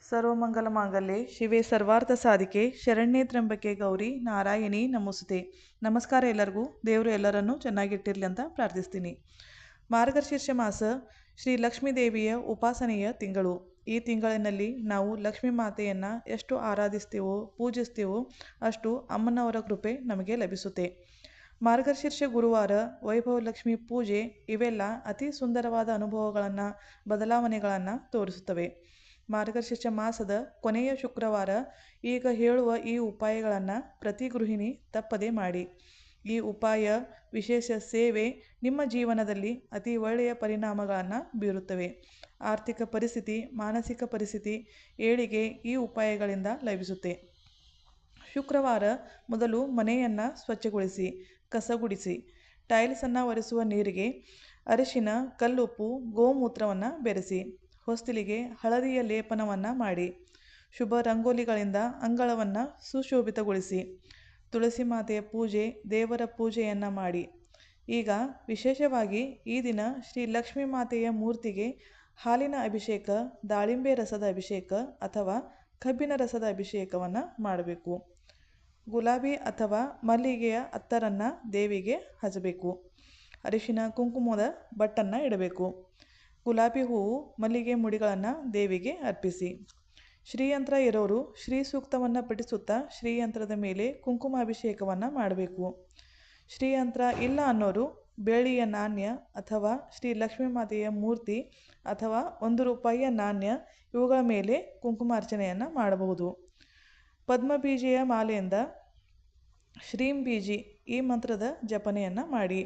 ಸರ್ವಮಂಗಲಮಾಂಗಲ್ಯೆ ಶಿವೆ ಸರ್ವಾರ್ಥ ಸಾಧಿಕೆ ಶರಣ್ಯೇ ತ್ರ್ಯಂಬಕೆ ಗೌರಿ ನಾರಾಯಣಿ ನಮೋಸ್ತುತೆ. ನಮಸ್ಕಾರ ಎಲ್ಲರಿಗೂ. ದೇವರು ಎಲ್ಲರನ್ನೂ ಚೆನ್ನಾಗಿಟ್ಟಿರಲಿ ಅಂತ ಪ್ರಾರ್ಥಿಸ್ತೀನಿ. ಮಾರ್ಗಶೀರ್ಷ ಮಾಸ ಶ್ರೀ ಲಕ್ಷ್ಮೀ ದೇವಿಯ ಉಪಾಸನೆಯ ತಿಂಗಳು. ಈ ತಿಂಗಳಿನಲ್ಲಿ ನಾವು ಲಕ್ಷ್ಮೀ ಮಾತೆಯನ್ನು ಎಷ್ಟು ಆರಾಧಿಸ್ತೀವೋ ಪೂಜಿಸ್ತೀವೋ ಅಷ್ಟು ಅಮ್ಮನವರ ಕೃಪೆ ನಮಗೆ ಲಭಿಸುತ್ತೆ. ಮಾರ್ಗಶೀರ್ಷ ಗುರುವಾರ, ವೈಭವಲಕ್ಷ್ಮಿ ಪೂಜೆ ಇವೆಲ್ಲ ಅತಿ ಸುಂದರವಾದ ಅನುಭವಗಳನ್ನು ಬದಲಾವಣೆಗಳನ್ನು ತೋರಿಸುತ್ತವೆ. ಮಾರ್ಗಶೀರ್ಷ ಮಾಸದ ಕೊನೆಯ ಶುಕ್ರವಾರ ಈಗ ಹೇಳುವ ಈ ಉಪಾಯಗಳನ್ನು ಪ್ರತಿ ಗೃಹಿಣಿ ತಪ್ಪದೆ ಮಾಡಿ. ಈ ಉಪಾಯ ವಿಶೇಷ ಸೇವೆ ನಿಮ್ಮ ಜೀವನದಲ್ಲಿ ಅತಿ ಒಳ್ಳೆಯ ಪರಿಣಾಮಗಳನ್ನು ಬೀರುತ್ತವೆ. ಆರ್ಥಿಕ ಪರಿಸ್ಥಿತಿ, ಮಾನಸಿಕ ಪರಿಸ್ಥಿತಿ ಏಳಿಗೆ ಈ ಉಪಾಯಗಳಿಂದ ಲಭಿಸುತ್ತೆ. ಶುಕ್ರವಾರ ಮೊದಲು ಮನೆಯನ್ನು ಸ್ವಚ್ಛಗೊಳಿಸಿ, ಕಸಗುಡಿಸಿ. ಟೈಲ್ಸನ್ನು ಒರೆಸುವ ನೀರಿಗೆ ಅರಿಶಿನ, ಕಲ್ಲುಪ್ಪು, ಗೋಮೂತ್ರವನ್ನು ಬೆರೆಸಿ. ಹೊಸ್ತಿಲಿಗೆ ಹಳದಿಯ ಲೇಪನವನ್ನು ಮಾಡಿ. ಶುಭ ರಂಗೋಲಿಗಳಿಂದ ಅಂಗಳವನ್ನು ಸುಶೋಭಿತಗೊಳಿಸಿ. ತುಳಸಿ ಮಾತೆಯ ಪೂಜೆ, ದೇವರ ಪೂಜೆಯನ್ನು ಮಾಡಿ. ಈಗ ವಿಶೇಷವಾಗಿ ಈ ದಿನ ಶ್ರೀ ಲಕ್ಷ್ಮೀ ಮಾತೆಯ ಮೂರ್ತಿಗೆ ಹಾಲಿನ ಅಭಿಷೇಕ, ದಾಳಿಂಬೆ ರಸದ ಅಭಿಷೇಕ ಅಥವಾ ಕಬ್ಬಿನ ರಸದ ಅಭಿಷೇಕವನ್ನು ಮಾಡಬೇಕು. ಗುಲಾಬಿ ಅಥವಾ ಮಲ್ಲಿಗೆಯ ಅತ್ತರನ್ನು ದೇವಿಗೆ ಹಚ್ಚಬೇಕು. ಅರಿಶಿನ ಕುಂಕುಮದ ಬಟ್ಟನ್ನು ಇಡಬೇಕು. ಗುಲಾಬಿ ಹೂವು, ಮಲ್ಲಿಗೆ ಮುಡಿಗಳನ್ನು ದೇವಿಗೆ ಅರ್ಪಿಸಿ. ಶ್ರೀಯಂತ್ರ ಇರೋರು ಶ್ರೀ ಸೂಕ್ತವನ್ನು ಪಠಿಸುತ್ತಾ ಶ್ರೀಯಂತ್ರದ ಮೇಲೆ ಕುಂಕುಮಾಭಿಷೇಕವನ್ನು ಮಾಡಬೇಕು. ಶ್ರೀಯಂತ್ರ ಇಲ್ಲ ಅನ್ನೋರು ಬೆಳ್ಳಿಯ ನಾಣ್ಯ ಅಥವಾ ಶ್ರೀ ಲಕ್ಷ್ಮೀ ಮಾತೆಯ ಮೂರ್ತಿ ಅಥವಾ ₹1 ನಾಣ್ಯ ಇವುಗಳ ಮೇಲೆ ಕುಂಕುಮಾರ್ಚನೆಯನ್ನು ಮಾಡಬಹುದು. ಪದ್ಮಬೀಜೆಯ ಮಾಲೆಯಿಂದ ಶ್ರೀಂ ಬೀಜಿ ಈ ಮಂತ್ರದ ಜಪನೆಯನ್ನು ಮಾಡಿ.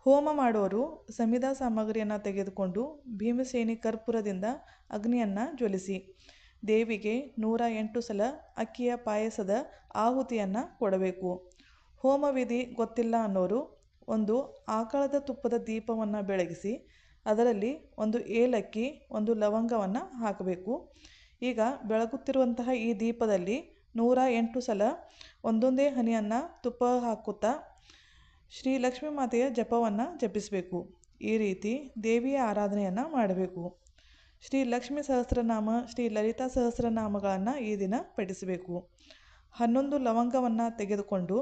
ಹೋಮ ಮಾಡುವವರು ಸಮಿಧಾ ಸಾಮಗ್ರಿಯನ್ನು ತೆಗೆದುಕೊಂಡು ಭೀಮಸೇನಿ ಕರ್ಪೂರದಿಂದ ಅಗ್ನಿಯನ್ನು ಜ್ವಲಿಸಿ ದೇವಿಗೆ 108 ಸಲ ಅಕ್ಕಿಯ ಪಾಯಸದ ಆಹುತಿಯನ್ನು ಕೊಡಬೇಕು. ಹೋಮ ವಿಧಿ ಗೊತ್ತಿಲ್ಲ ಅನ್ನೋರು ಒಂದು ಆಕಳದ ತುಪ್ಪದ ದೀಪವನ್ನು ಬೆಳಗಿಸಿ ಅದರಲ್ಲಿ 1 ಏಲಕ್ಕಿ, 1 ಲವಂಗವನ್ನು ಹಾಕಬೇಕು. ಈಗ ಬೆಳಗುತ್ತಿರುವಂತಹ ಈ ದೀಪದಲ್ಲಿ 108 ಸಲ ಒಂದೊಂದೇ ಹನಿಯನ್ನು ತುಪ್ಪ ಹಾಕುತ್ತಾ ಶ್ರೀ ಲಕ್ಷ್ಮೀ ಮಾತೆಯ ಜಪವನ್ನು ಜಪಿಸಬೇಕು. ಈ ರೀತಿ ದೇವಿಯ ಆರಾಧನೆಯನ್ನು ಮಾಡಬೇಕು. ಶ್ರೀ ಲಕ್ಷ್ಮೀ ಸಹಸ್ರನಾಮ, ಶ್ರೀ ಲಲಿತಾ ಸಹಸ್ರನಾಮಗಳನ್ನು ಈ ದಿನ ಪಠಿಸಬೇಕು. 11 ಲವಂಗವನ್ನು ತೆಗೆದುಕೊಂಡು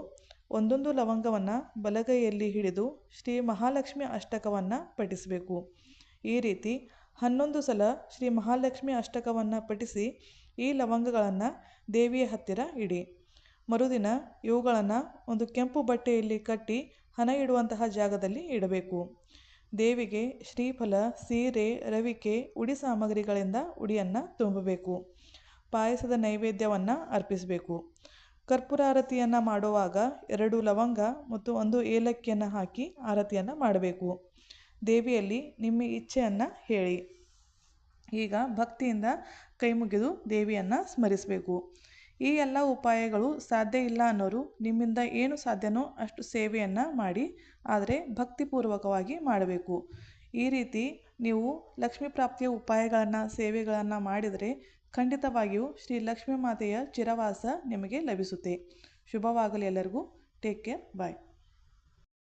ಒಂದೊಂದು ಲವಂಗವನ್ನು ಬಲಗೈಯಲ್ಲಿ ಹಿಡಿದು ಶ್ರೀ ಮಹಾಲಕ್ಷ್ಮಿ ಅಷ್ಟಕವನ್ನು ಪಠಿಸಬೇಕು. ಈ ರೀತಿ 11 ಸಲ ಶ್ರೀ ಮಹಾಲಕ್ಷ್ಮಿ ಅಷ್ಟಕವನ್ನು ಪಠಿಸಿ ಈ ಲವಂಗಗಳನ್ನು ದೇವಿಯ ಹತ್ತಿರ ಇಡಿ. ಮರುದಿನ ಇವುಗಳನ್ನು ಒಂದು ಕೆಂಪು ಬಟ್ಟೆಯಲ್ಲಿ ಕಟ್ಟಿ ಹಣ ಇಡುವಂತಹ ಜಾಗದಲ್ಲಿ ಇಡಬೇಕು. ದೇವಿಗೆ ಶ್ರೀಫಲ, ಸೀರೆ, ರವಿಕೆ, ಉಡಿ ಸಾಮಗ್ರಿಗಳಿಂದ ಉಡಿಯನ್ನು ತುಂಬಬೇಕು. ಪಾಯಸದ ನೈವೇದ್ಯವನ್ನು ಅರ್ಪಿಸಬೇಕು. ಕರ್ಪೂರ ಆರತಿಯನ್ನು ಮಾಡುವಾಗ 2 ಲವಂಗ ಮತ್ತು 1 ಏಲಕ್ಕಿಯನ್ನು ಹಾಕಿ ಆರತಿಯನ್ನು ಮಾಡಬೇಕು. ದೇವಿಯಲ್ಲಿ ನಿಮ್ಮ ಇಚ್ಛೆಯನ್ನು ಹೇಳಿ. ಈಗ ಭಕ್ತಿಯಿಂದ ಕೈ ಮುಗಿದು ದೇವಿಯನ್ನು ಸ್ಮರಿಸಬೇಕು. ಈ ಎಲ್ಲ ಉಪಾಯಗಳು ಸಾಧ್ಯ ಇಲ್ಲ ಅನ್ನೋರು ನಿಮ್ಮಿಂದ ಏನು ಸಾಧ್ಯನೋ ಅಷ್ಟು ಸೇವೆಯನ್ನು ಮಾಡಿ, ಆದರೆ ಭಕ್ತಿಪೂರ್ವಕವಾಗಿ ಮಾಡಬೇಕು. ಈ ರೀತಿ ನೀವು ಲಕ್ಷ್ಮೀ ಪ್ರಾಪ್ತಿಯ ಉಪಾಯಗಳನ್ನು ಸೇವೆಗಳನ್ನು ಮಾಡಿದರೆ ಖಂಡಿತವಾಗಿಯೂ ಶ್ರೀ ಲಕ್ಷ್ಮೀ ಮಾತೆಯ ಚಿರವಾಸ ನಿಮಗೆ ಲಭಿಸುತ್ತೆ. ಶುಭವಾಗಲಿ ಎಲ್ಲರಿಗೂ. Take care. ಬಾಯ್.